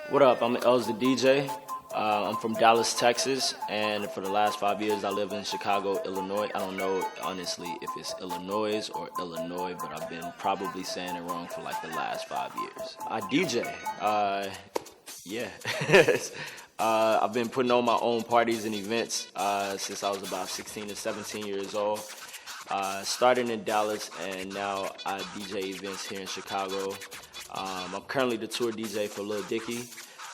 What up? I'm Els the DJ. I'm from Dallas, Texas, and for the last 5 years I live in Chicago, Illinois. I don't know, honestly, if it's Illinois or Illinois, but I've been probably saying it wrong for like the last 5 years. I DJ. Yeah. I've been putting on my own parties and events since I was about 16 to 17 years old. Starting in Dallas, and now I DJ events here in Chicago. I'm currently the tour DJ for Lil Dicky.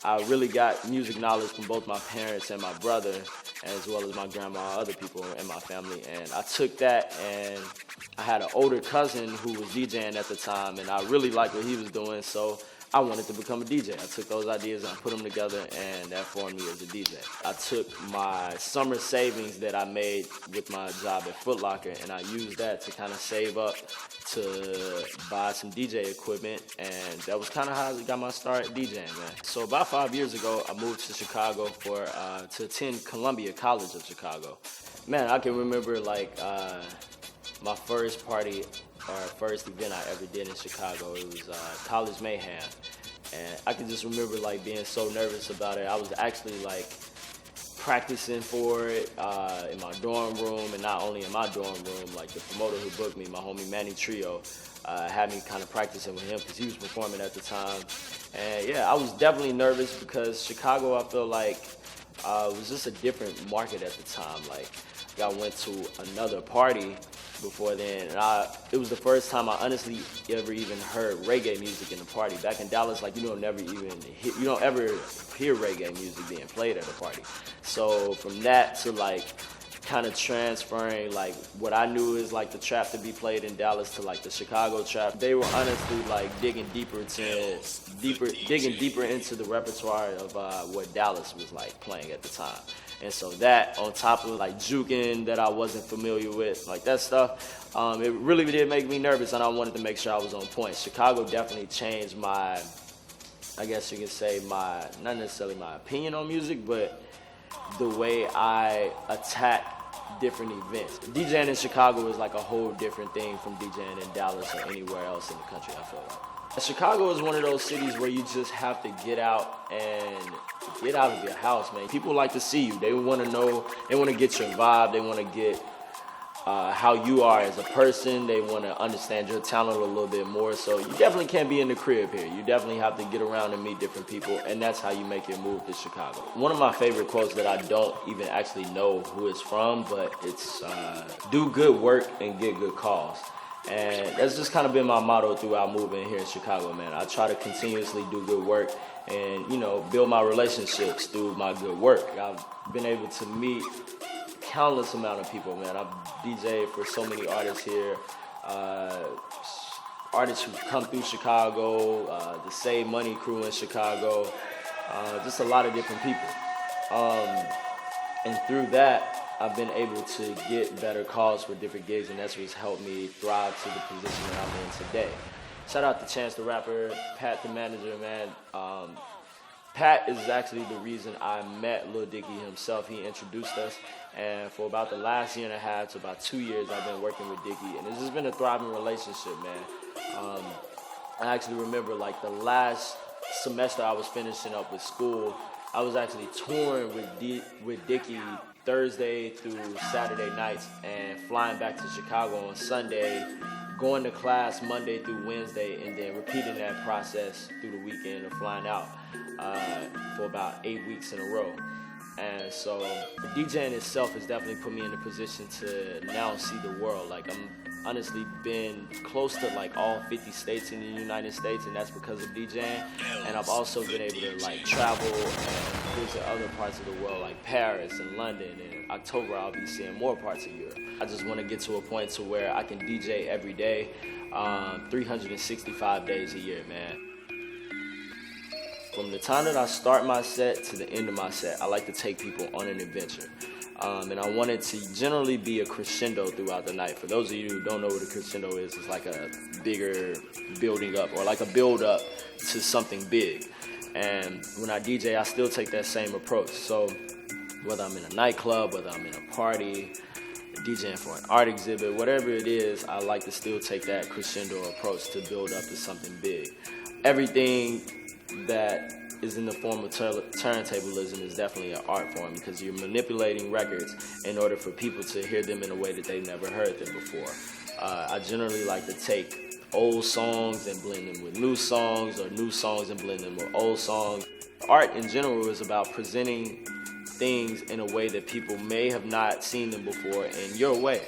I really got music knowledge from both my parents and my brother, as well as my grandma and other people in my family. And I took that, and I had an older cousin who was DJing at the time, and I really liked what he was doing, so I wanted to become a DJ. I took those ideas and I put them together, and that formed me as a DJ. I took my summer savings that I made with my job at Foot Locker, and I used that to kind of save up to buy some DJ equipment, and that was kind of how I got my start DJing, man. So about 5 years ago, I moved to Chicago to attend Columbia College of Chicago. Man, I can remember like my first party or first event I ever did in Chicago. It was College Mayhem, and I can just remember like being so nervous about it. I was actually like practicing for it in my dorm room, and not only in my dorm room, like the promoter who booked me, my homie Manny Trio, had me kind of practicing with him because he was performing at the time. And yeah, I was definitely nervous because Chicago, I feel like, was just a different market at the time. Like, I went to another party before then, and it was the first time I honestly ever even heard reggae music in the party. Back in Dallas, like, you don't ever hear reggae music being played at a party. So from that to like kind of transferring like what I knew is like the trap to be played in Dallas to like the Chicago trap, they were honestly like digging deeper into the repertoire of what Dallas was like playing at the time. And so that, on top of like juking that I wasn't familiar with, like that stuff, it really did make me nervous, and I wanted to make sure I was on point. Chicago definitely changed my, I guess you could say, not necessarily my opinion on music, but the way I attack different events. DJing in Chicago is like a whole different thing from DJing in Dallas or anywhere else in the country, I feel like. Chicago is one of those cities where you just have to get out and get out of your house, man. People like to see you. They want to know, they want to get your vibe. They want to get how you are as a person. They want to understand your talent a little bit more. So you definitely can't be in the crib here. You definitely have to get around and meet different people, and that's how you make your move to Chicago. One of my favorite quotes that I don't even actually know who it's from, but it's do good work and get good calls. And that's just kind of been my motto throughout moving here in Chicago, man. I try to continuously do good work and, you know, build my relationships through my good work. I've been able to meet countless amount of people, man. I've DJed for so many artists here, artists who come through Chicago, the Save Money crew in Chicago, just a lot of different people. And through that, I've been able to get better calls for different gigs, and that's what's helped me thrive to the position that I'm in today. Shout out to Chance the Rapper, Pat the manager, man. Pat is actually the reason I met Lil Dicky himself. He introduced us, and for about the last year and a half to about 2 years, I've been working with Dicky, and it's just been a thriving relationship, man. I actually remember like the last semester I was finishing up with school, I was actually touring with Dicky Thursday through Saturday nights and flying back to Chicago on Sunday, going to class Monday through Wednesday, and then repeating that process through the weekend of flying out for about 8 weeks in a row. And so the DJing itself has definitely put me in a position to now see the world. Like, I'm honestly been close to like all 50 states in the United States, and that's because of DJing. And I've also been able to like travel and visit other parts of the world, like Paris and London. And in October, I'll be seeing more parts of Europe. I just want to get to a point to where I can DJ every day, 365 days a year, man. From the time that I start my set to the end of my set, I like to take people on an adventure. And I want it to generally be a crescendo throughout the night. For those of you who don't know what a crescendo is, it's like a bigger building up, or like a build up to something big. And when I DJ, I still take that same approach. So whether I'm in a nightclub, whether I'm in a party, DJing for an art exhibit, whatever it is, I like to still take that crescendo approach to build up to something big. Everything that is in the form of turntablism is definitely an art form, because you're manipulating records in order for people to hear them in a way that they've never heard them before. I generally like to take old songs and blend them with new songs, or new songs and blend them with old songs. Art in general is about presenting things in a way that people may have not seen them before in your way.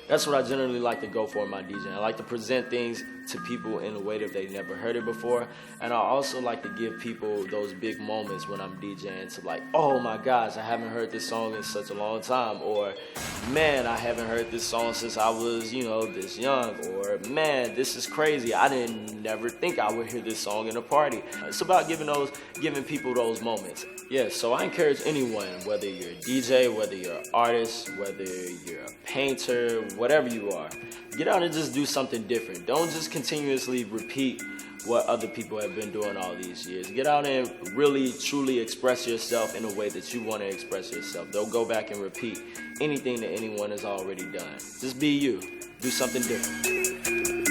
That's what I generally like to go for in my DJing. I like to present things to people in a way that they've never heard it before. And I also like to give people those big moments when I'm DJing to like, oh my gosh, I haven't heard this song in such a long time. Or, man, I haven't heard this song since I was, this young. Or, man, this is crazy. I didn't never think I would hear this song in a party. It's about giving people those moments. Yeah, so I encourage anyone, whether you're a DJ, whether you're an artist, whether you're a painter, whatever you are, get out and just do something different. Don't just continuously repeat what other people have been doing all these years. Get out and really, truly express yourself in a way that you want to express yourself. Don't go back and repeat anything that anyone has already done. Just be you. Do something different.